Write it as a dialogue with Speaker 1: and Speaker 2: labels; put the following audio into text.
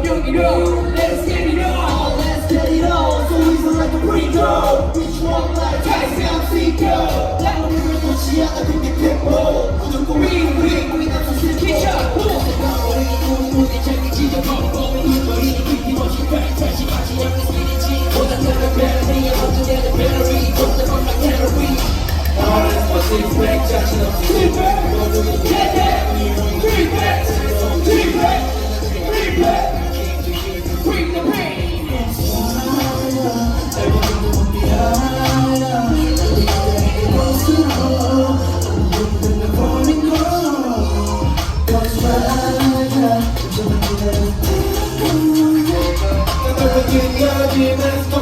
Speaker 1: bring it on. Let's get it on.
Speaker 2: Let's get it on. So easy like a Ridah. Which one like Tyson Seeker? 나 오늘을 놓지 않아 그게 pitbull. 무조건 we that's a simple. 우리 모두 자기 지저분한 범인 이거리 깊이 멋진 발 다시 마치 않는 스피릿이 보다 다른 배터리에 어쩌냐는 배터리 좀더 건강 calorie. All that's my six pack 자신 없이 six pack. Get that. Three pack. Three pack. Three pack. Bring the pain. Let's